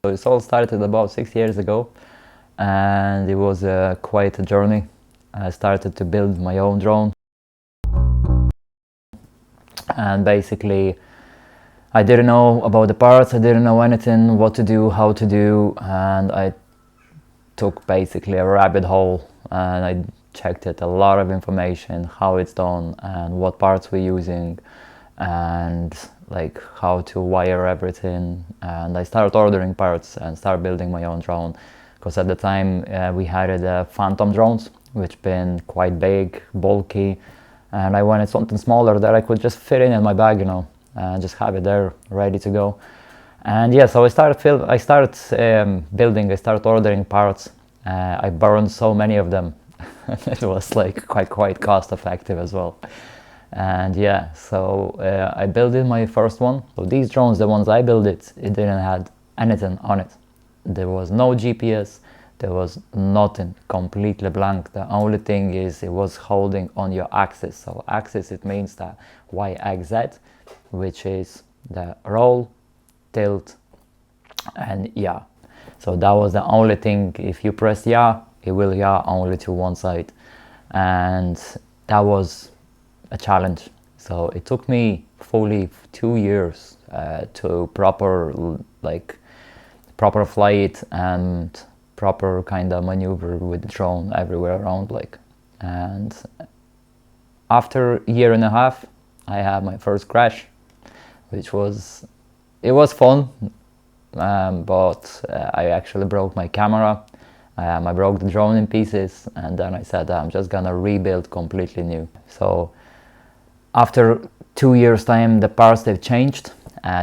So it all started about 6 years ago, and it was quite a journey. I started to build my own drone, and basically I didn't know about the parts, I didn't know anything, what to do, how to do, and I took basically a rabbit hole and I checked it, a lot of information, how it's done and what parts we're using and like how to wire everything. And I started ordering parts and started building my own drone, because at the time we had phantom drones, which been quite big, bulky, and I wanted something smaller that I could just fit in my bag, you know, and just have it there ready to go. And yeah, so I started building, I started ordering parts. I burned so many of them. It was like quite cost effective as well. And yeah, so I built in my first one. So these drones, the ones I built, it didn't have anything on it. There was no GPS, there was nothing, completely blank. The only thing is it was holding on your axis. So axis, it means that YXZ, which is the roll, tilt, and yaw. So that was the only thing. If you press yaw, it will yaw only to one side, and that was a challenge. So it took me fully 2 years to proper fly it and proper kind of maneuver with the drone everywhere around, like. And after a year and a half, I had my first crash, which was, it was fun, but I actually broke my camera. I broke the drone in pieces, and then I said I'm just gonna rebuild completely new. So after 2 years time, the parts, they've changed.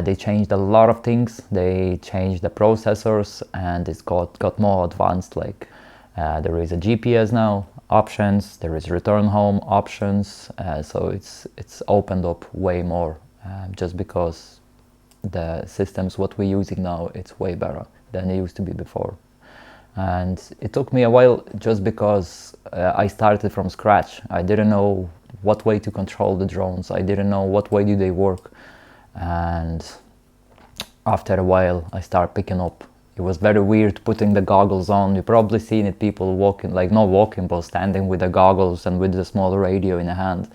They changed a lot of things. They changed the processors, and it's got more advanced. Like there is a GPS now options, there is return home options. So it's opened up way more, just because the systems what we're using now, it's way better than it used to be before. And it took me a while, just because I started from scratch. I didn't know what way to control the drones. I didn't know what way do they work. And after a while I started picking up. It was very weird putting the goggles on. You've probably seen it, people walking, like not walking, but standing with the goggles and with the small radio in the hand,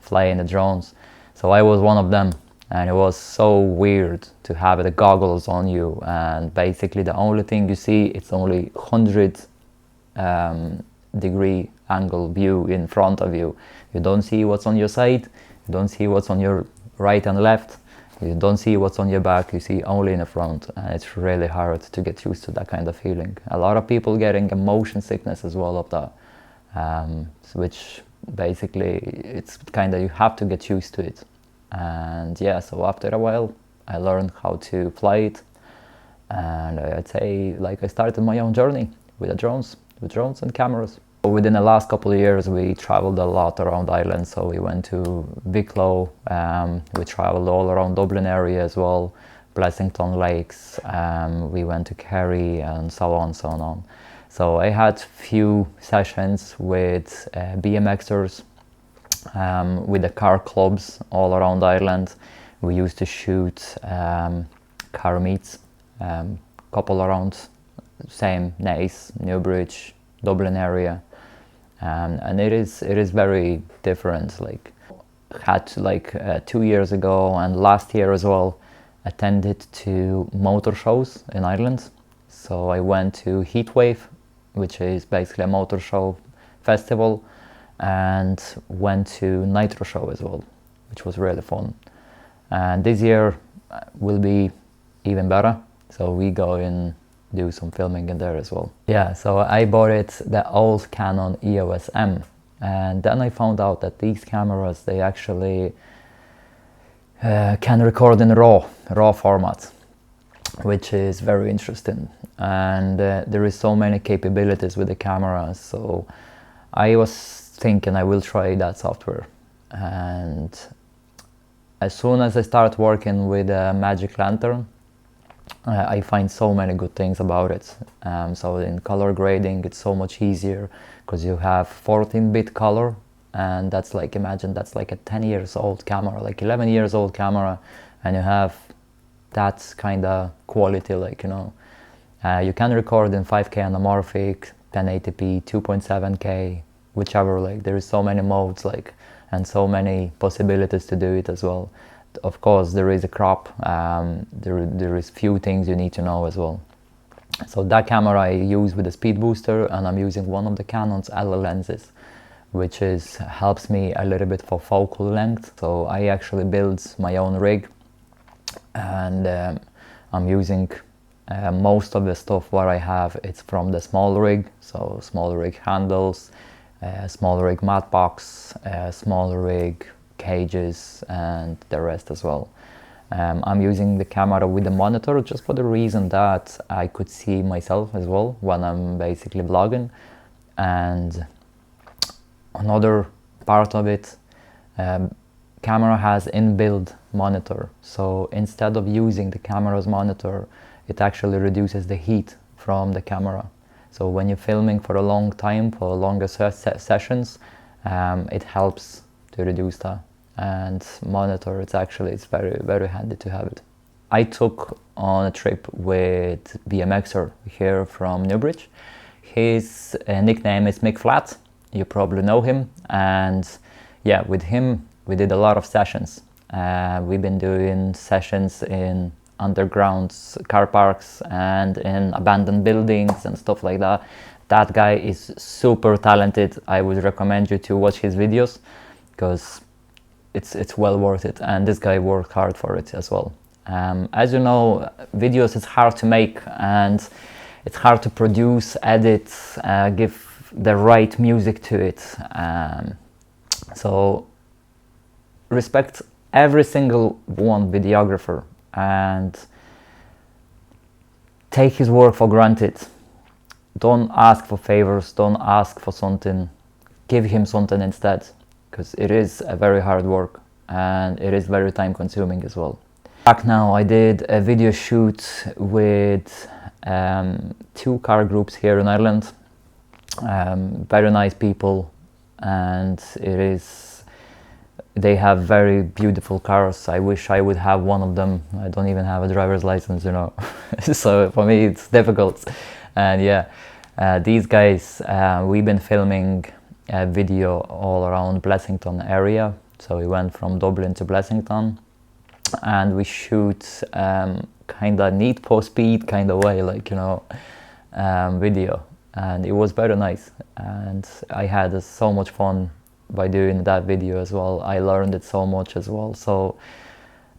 flying the drones. So I was one of them, and it was so weird to have the goggles on you, and basically the only thing you see, it's only 100 degree angle view in front of you. You don't see what's on your side, you don't see what's on your right and left, you don't see what's on your back, you see only in the front, and it's really hard to get used to that kind of feeling. A lot of people getting a motion sickness as well of that, which basically it's kind of, you have to get used to it. And yeah, so after a while I learned how to fly it, and I'd say like I started my own journey with the drones, and cameras. Within the last couple of years we traveled a lot around Ireland. So we went to Wicklow, we traveled all around Dublin area as well, Blessington Lakes, we went to Kerry, and so on. So I had few sessions with BMXers, with the car clubs all around Ireland. We used to shoot car meets, couple around same Naas, Newbridge, Dublin area, and it is very different. Like had 2 years ago and last year as well attended to motor shows in Ireland. So I went to Heatwave, which is basically a motor show festival, and went to Nitro show as well, which was really fun. And this year will be even better, so we go and do some filming in there as well. Yeah, so I bought the old Canon EOS M, and then I found out that these cameras, they actually can record in raw format, which is very interesting. And there is so many capabilities with the cameras, so I was thinking I will try that software. And as soon as I start working with a Magic Lantern, I find so many good things about it. So in color grading, it's so much easier, because you have 14-bit color, and that's like, imagine that's like a 10 years old camera, like 11 years old camera, and you have that kind of quality, like, you know. You can record in 5K anamorphic, 1080p, 2.7K, whichever. Like there is so many modes, like, and so many possibilities to do it as well. Of course, there is a crop. There is few things you need to know as well. So that camera I use with a speed booster, and I'm using one of the Canon's L lenses, which helps me a little bit for focal length. So I actually build my own rig, and I'm using most of the stuff what I have. It's from the small rig, so small rig handles, small rig mat box, small rig cages, and the rest as well. I'm using the camera with the monitor just for the reason that I could see myself as well when I'm basically vlogging. And another part of it, camera has inbuilt monitor, so instead of using the camera's monitor, it actually reduces the heat from the camera. So when you're filming for a long time, for longer sessions, it helps to reduce that. And monitor, it's very, very handy to have it. I took on a trip with BMXer here from Newbridge. His nickname is Mick Flat. You probably know him. And yeah, with him we did a lot of sessions. We've been doing sessions in underground car parks and in abandoned buildings and stuff like that. That guy is super talented. I would recommend you to watch his videos because it's well worth it, and this guy worked hard for it as well. As you know, videos is hard to make, and it's hard to produce, edit, give the right music to it. So respect every single one videographer and take his work for granted. Don't ask for favors, don't ask for something, give him something instead, because it is a very hard work and it is very time consuming as well. Back now, I did a video shoot with 2 car groups here in Ireland. Very nice people, and they have very beautiful cars. I wish I would have one of them. I don't even have a driver's license, you know. So for me it's difficult. And yeah, these guys, we've been filming a video all around Blessington area. So we went from Dublin to Blessington, and we shoot kind of Need for Speed kind of way, like, you know, video, and it was very nice, and I had so much fun by doing that video as well. I learned it so much as well. So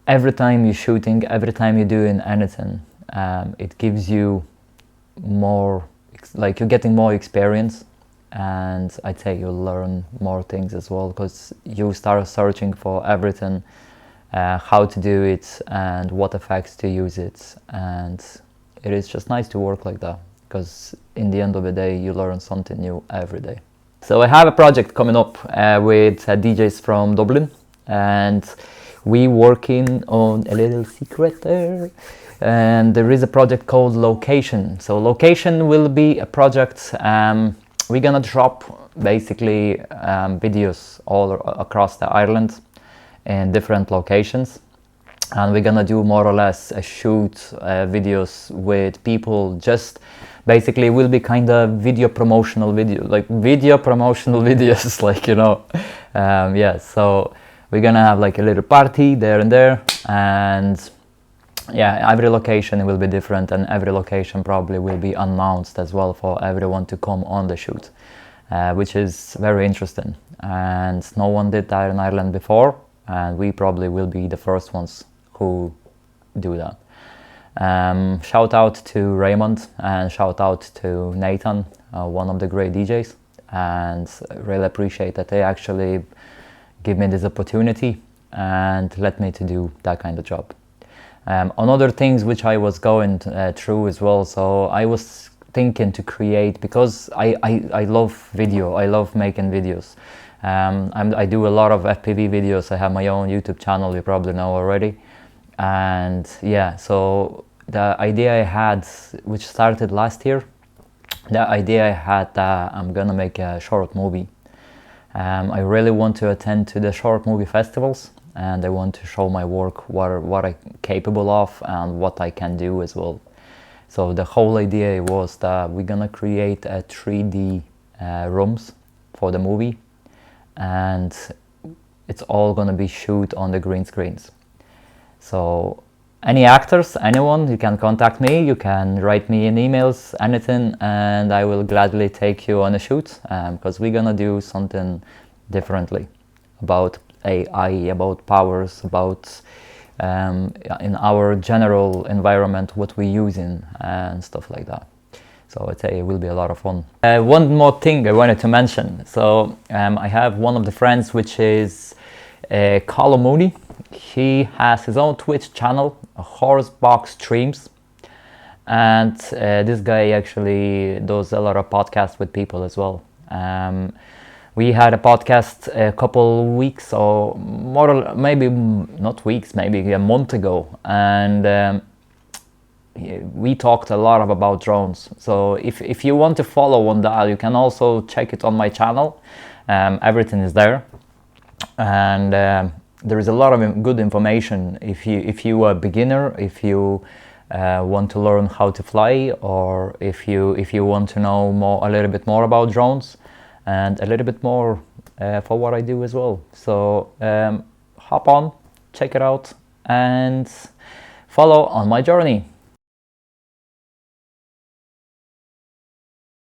every time you're shooting, every time you're doing anything, it gives you more, like, you're getting more experience, and I'd say you'll learn more things as well, because you start searching for everything, how to do it and what effects to use it. And it is just nice to work like that, because in the end of the day you learn something new every day. So I have a project coming up with DJs from Dublin, and we working on a little secret there. And there is a project called Location. So Location will be a project, we're gonna drop basically videos all across the Ireland in different locations, and we're gonna do more or less a shoot videos with people. Just basically will be kind of video promotional videos, like, you know. Yeah, so we're gonna have like a little party there and there, and yeah, every location will be different, and every location probably will be announced as well for everyone to come on the shoot, which is very interesting, and no one did that in Ireland before, and we probably will be the first ones who do that. Shout out to Raymond and shout out to Nathan, one of the great DJs, and really appreciate that they actually give me this opportunity and let me to do that kind of job. Another things which I was going through as well, so I was thinking to create, because I love video, I love making videos. I do a lot of FPV videos. I have my own YouTube channel, you probably know already. And yeah, so the idea I had, which started last year, the idea I had that I'm gonna make a short movie. I really want to attend to the short movie festivals, and I want to show my work, what I'm capable of and what I can do as well. So the whole idea was that we're gonna create a 3D rooms for the movie, and it's all gonna be shoot on the green screens. So any actors, anyone, you can contact me, you can write me in emails, anything, and I will gladly take you on a shoot, because we're gonna do something differently about AI, about powers, about in our general environment, what we're using and stuff like that. So I'd say it will be a lot of fun. One more thing I wanted to mention. So I have one of the friends, which is Colin Mooney. He has his own Twitch channel, Horsebox Streams. And this guy actually does a lot of podcasts with people as well. We had a podcast a couple weeks, or more, maybe not weeks, maybe a month ago, and we talked a lot about drones. So if you want to follow on that, you can also check it on my channel. Everything is there, and there is a lot of good information if you are a beginner, if you want to learn how to fly, or if you want to know a little bit more about drones, and a little bit more for what I do as well. So hop on, check it out, and follow on my journey.